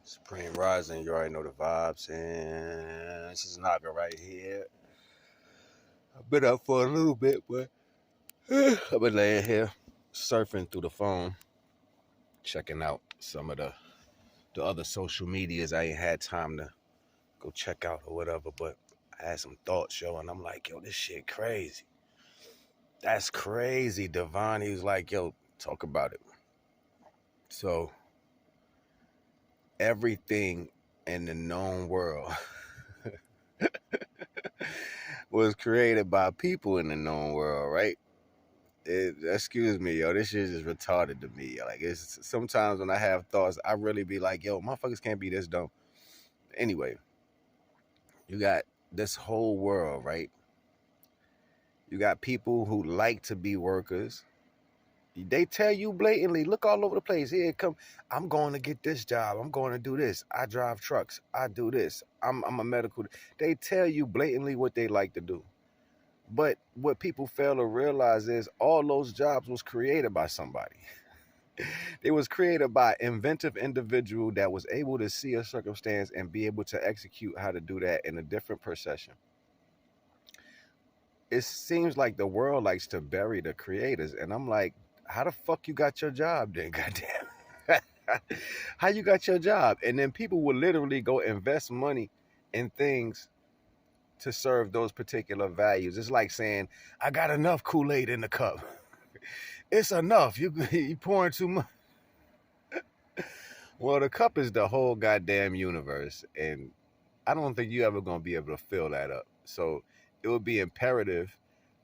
Supreme Rising, you already know the vibes, and this is NAGA right here. I've been up for a little bit, but I've been laying here surfing through the phone, checking out some of the other social medias I ain't had time to go check out or whatever, but I had some thoughts, yo, and I'm like, yo, this shit crazy. That's crazy. Devon, he was like, yo, talk about it. So, everything in the known world was created by people in the known world, right? Excuse me, yo, this shit is retarded to me. Like, it's sometimes when I have thoughts, I really be like, yo, motherfuckers can't be this dumb. Anyway, you got this whole world, right? You got people who like to be workers. They tell you blatantly, look all over the place. Here it come. I'm going to get this job. I'm going to do this. I drive trucks. I do this. I'm a medical. They tell you blatantly what they like to do. But what people fail to realize is all those jobs was created by somebody. It was created by an inventive individual that was able to see a circumstance and be able to execute how to do that in a different procession. It seems like the world likes to bury the creators, and I'm like, how the fuck you got your job then, goddamn? How you got your job? And then people will literally go invest money in things to serve those particular values. It's like saying, I got enough Kool-Aid in the cup. It's enough. You pouring too much. Well, the cup is the whole goddamn universe, and I don't think you ever gonna be able to fill that up. So it would be imperative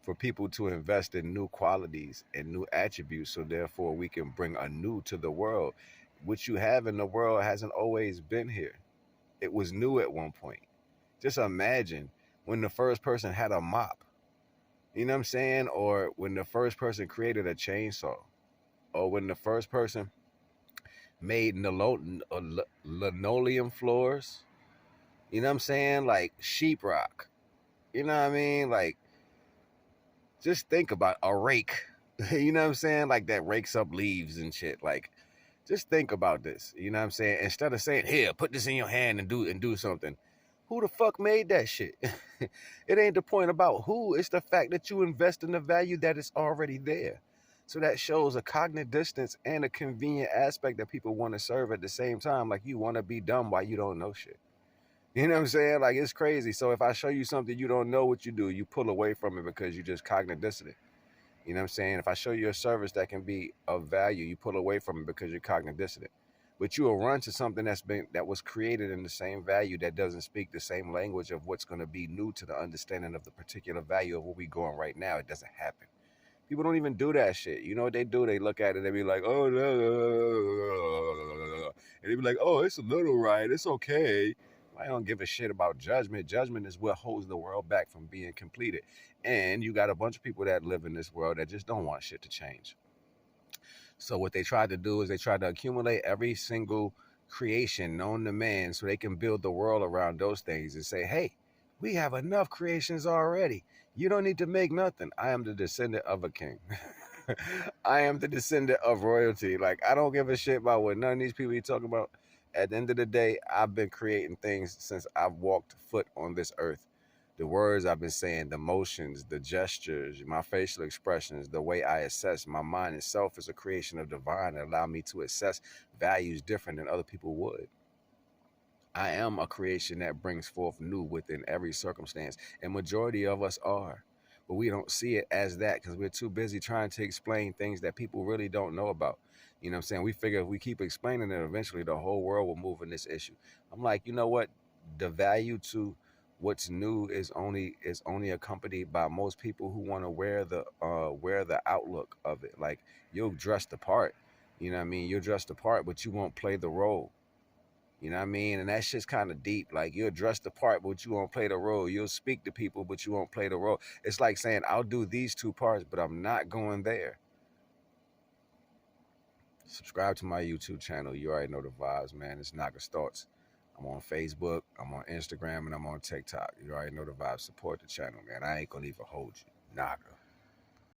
for people to invest in new qualities and new attributes, so therefore we can bring a new to the world. What you have in the world hasn't always been here. It was new at one point. Just imagine when the first person had a mop, you know what I'm saying? Or when the first person created a chainsaw, or when the first person made linoleum floors, you know what I'm saying? Like sheetrock, you know what I mean? Like, just think about a rake, you know what I'm saying? Like that rakes up leaves and shit. Like, just think about this, you know what I'm saying? Instead of saying, here, put this in your hand and do something. Who the fuck made that shit? It ain't the point about who. It's the fact that you invest in the value that is already there. So that shows a cognitive distance and a convenient aspect that people want to serve at the same time. Like, you want to be dumb while you don't know shit. You know what I'm saying? Like, it's crazy. So if I show you something you don't know what you do, you pull away from it because you just cognitive dissonant. You know what I'm saying? If I show you a service that can be of value, you pull away from it because you're cognitive dissonant. But you will run to something that was created in the same value that doesn't speak the same language of what's going to be new to the understanding of the particular value of what we going right now. It doesn't happen. People don't even do that shit. You know what they do? They look at it and they be like, oh, no. And they be like, oh, it's a little right. It's okay. I don't give a shit about judgment. Judgment is what holds the world back from being completed. And you got a bunch of people that live in this world that just don't want shit to change. So what they tried to do is they tried to accumulate every single creation known to man so they can build the world around those things and say, hey, we have enough creations already. You don't need to make nothing. I am the descendant of a king. I am the descendant of royalty. Like, I don't give a shit about what none of these people you talk about. At the end of the day, I've been creating things since I've walked foot on this earth. The words I've been saying, the motions, the gestures, my facial expressions, the way I assess my mind itself is a creation of divine that allow me to assess values different than other people would. I am a creation that brings forth new within every circumstance, and majority of us are. But we don't see it as that because we're too busy trying to explain things that people really don't know about. You know what I'm saying? We figure if we keep explaining it, eventually the whole world will move in this issue. I'm like, you know what? The value to what's new is only accompanied by most people who want to wear the outlook of it. Like, you'll dress the part, you know what I mean? You'll dress the part, but you won't play the role. You know what I mean? And that shit's kind of deep. Like, you'll dress the part, but you won't play the role. You'll speak to people, but you won't play the role. It's like saying, I'll do these two parts, but I'm not going there. Subscribe to my YouTube channel. You already know the vibes, man. It's NAGA's Thoughts. I'm on Facebook, I'm on Instagram, and I'm on TikTok. You already know the vibes. Support the channel, man. I ain't gonna even hold you. NAGA.